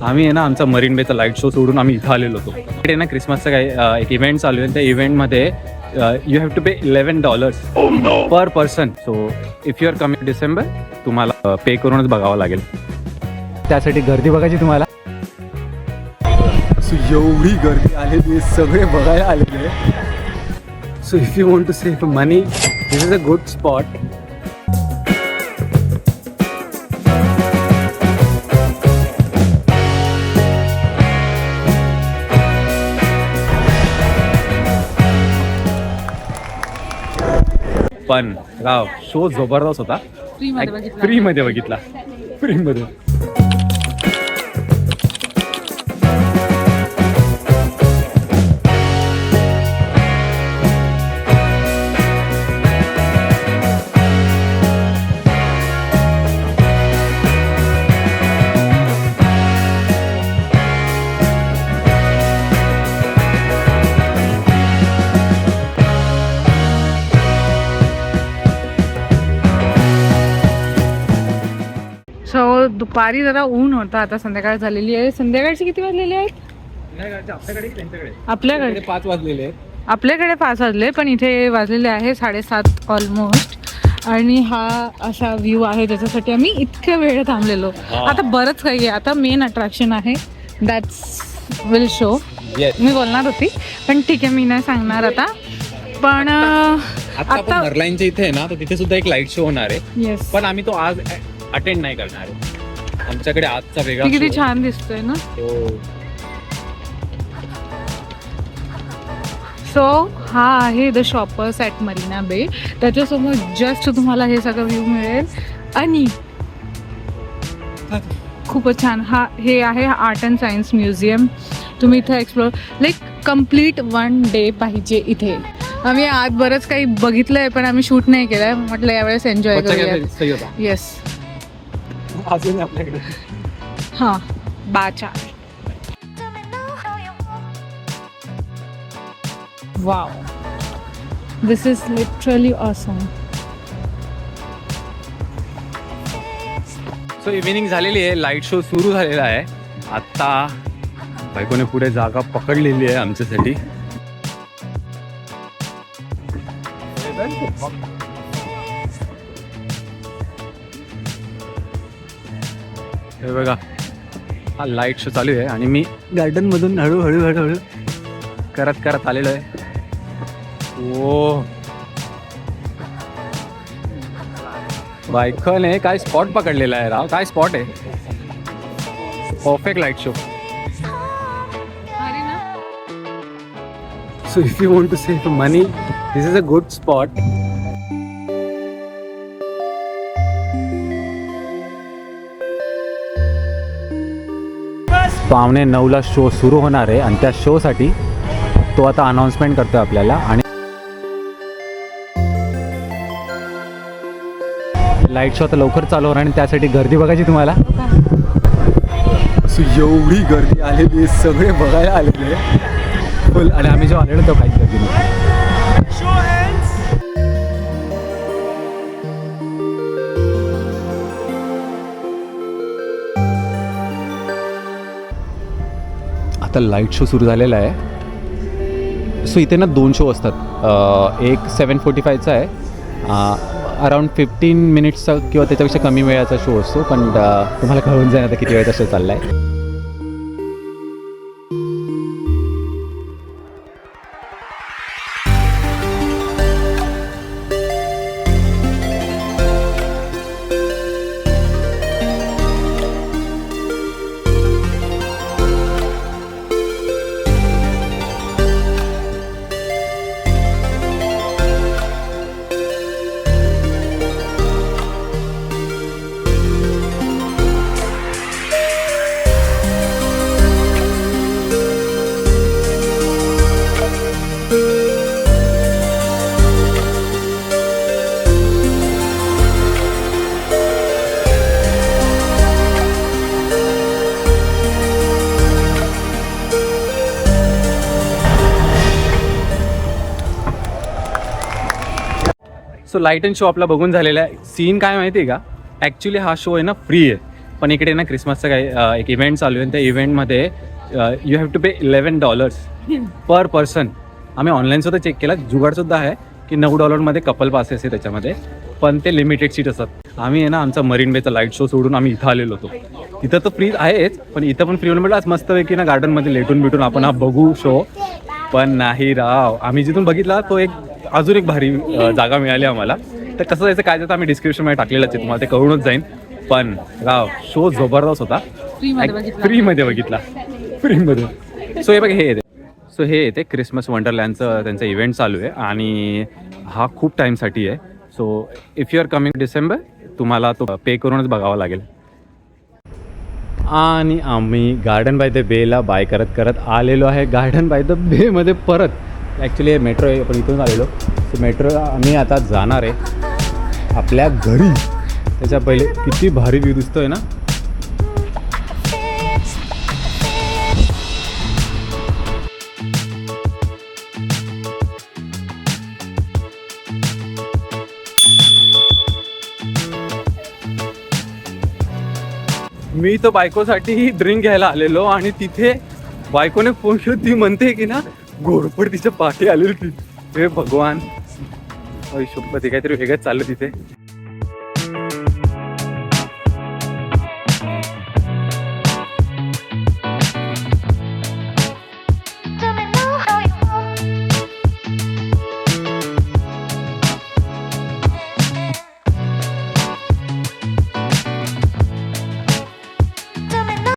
आम्ही आहे ना आमचा मरीन बेचा लाईट शो सोडून आम्ही इथं आलेलो होतो. इकडे ना क्रिसमसचा काही एक इव्हेंट चालू आहे. त्या इव्हेंटमध्ये you have to pay $11 per person. So if you are coming December तुम्हाला पे करूनच बघावं लागेल. त्यासाठी गर्दी बघायची तुम्हाला. सो एवढी गर्दी आलेली, सगळे बघायला आलेले. So if you want to save money this is a good spot. पण राव शो जबरदस्त होता. फ्रीमध्ये बघितला. फ्रीमध्ये सो दुपारी जरा ऊन होता, आता संध्याकाळ झालेली आहे. संध्याकाळची किती वाजलेली आहेत आपल्याकडे? 5 वाजलेले. आपल्याकडे 5 वाजले, पण इथे वाजलेले आहे 7:30 ऑलमोस्ट. आणि हा असा व्ह्यू आहे ज्याच्यासाठी आम्ही इतक्या वेळ थांबलेलो. आता बरंच काही आहे. आता मेन अट्रॅक्शन आहे दॅट्स विल शो. मी बोलणार होती पण ठीक आहे, मी नाही सांगणार आता. पण आता मरलाईनच्या इथे आहे ना, तर तिथे सुद्धा एक लाईट शो होणार आहे. येस, पण आम्ही तो आज अटेंड नाही करणार आहे. आमच्याकडे आजचा वेगळा किती show छान दिसतोय ना. आहे. सो हा आहे द शॉपर्स ॲट मरीना बे. त्याच्यासमोर जस्ट तुम्हाला हे सगळं व्ह्यू मिळेल. आणि खूपच छान हे आहे आर्ट अँड सायन्स म्युझियम. तुम्ही इथे एक्सप्लोर लाईक कम्प्लीट 1 डे पाहिजे इथे. आम्ही आज बरंच काही बघितलंय पण आम्ही शूट नाही केलंय. म्हटलं यावेळेस एन्जॉय करूया. येस, अजून आपल्याकडे हां बाचा. Wow, this is literally awesome. So evening झालेली आहे, लाईट शो सुरू झालेला आहे. आता बायकोने पुढे जागा पकडलेली आहे आमच्यासाठी. हे बघा, हा लाईट शो चालू आहे आणि मी गार्डन मधून हळूहळू हळूहळू करत आलेलो आहे. ओ बायकोने काय स्पॉट पकडलेला आहे राव. काय स्पॉट आहे. Perfect light show. So if you want to save money this is a good spot. पावणे 9ला शो सुरू होणार आहे आणि त्या शोसाठी तो आता अनाउन्समेंट करतोय आपल्याला. आणि लाईट शो आता लवकर चालू होणार आणि त्यासाठी गर्दी बघायची तुम्हाला. सो एवढी गर्दी आलेली, सगळे बघायला आलेले फुल. आणि आम्ही जो आलेलो तो काहीच गर्दी नाही. आता लाईट शो सुरू झालेला आहे. सो इथे ना 2 शो असतात. एक 7:45चा आहे, अराउंड 15 मिनिट्सचा किंवा त्याच्यापेक्षा कमी वेळाचा शो असतो. पण तुम्हाला कळून जाईल आता किती वेळाचा शो चालला आहे. सो लाईट अँड शो आपला बघून झालेला आहे. सीन काय माहिती आहे का, ॲक्च्युली हा शो आहे ना फ्री आहे. पण इकडे ना क्रिसमसचं काही एक इव्हेंट चालू आहे आणि त्या इव्हेंटमध्ये you have to pay $11 per person. आम्ही ऑनलाईन सुद्धा चेक केला, जुगाडसुद्धा आहे की $9 कपल पासेस आहे त्याच्यामध्ये, पण ते लिमिटेड सीट असतात. आम्ही आहे ना आमचा मरीन बेचा लाईट शो सोडून आम्ही इथं आलेलो होतो. तिथं तर फ्री आहेच, पण इथं पण फ्री म्हटलं आज मस्तपैकी ना गार्डनमध्ये लेटून बिटून आपण हा बघू शो. पण नाही राव, आम्ही जिथून बघितला तो एक अजून एक भारी जागा मिळाली आम्हाला. तर कसं जायचं काय जातं आम्ही डिस्क्रिप्शनमध्ये टाकलेलंच आहे, तुम्हाला ते कळूनच जाईन. पण राव शो जबरदस्त होता. फ्रीमध्ये बघितला फ्रीमध्ये. सो हे बघ हे येते, सो हे येते क्रिसमस वंडरलँडचं त्यांचं इव्हेंट चालू आहे आणि हा खूप टाईमसाठी आहे. So if you are coming December तुम्हाला तो पे करूनच बघावा लागेल. आणि आम्ही गार्डन बाय द बेला बाय करत करत आलेलो आहे गार्डन बाय द बेमध्ये परत. ॲक्च्युली मेट्रो आहे, आपण इथून आलेलो. सो मेट्रो आम्ही आता जाणार आहे आपल्या घरी. त्याच्या पहिले किती भारी व्ह्यू दिसतोय ना. मी तर बायकोसाठी ड्रिंक घ्यायला आलेलो आणि तिथे बायकोने फोन केला, ती म्हणते की ना घोरपड तिच्या पाठी आलेली ती. हे भगवान, शपथ काहीतरी वेगळंच चाललं तिथे.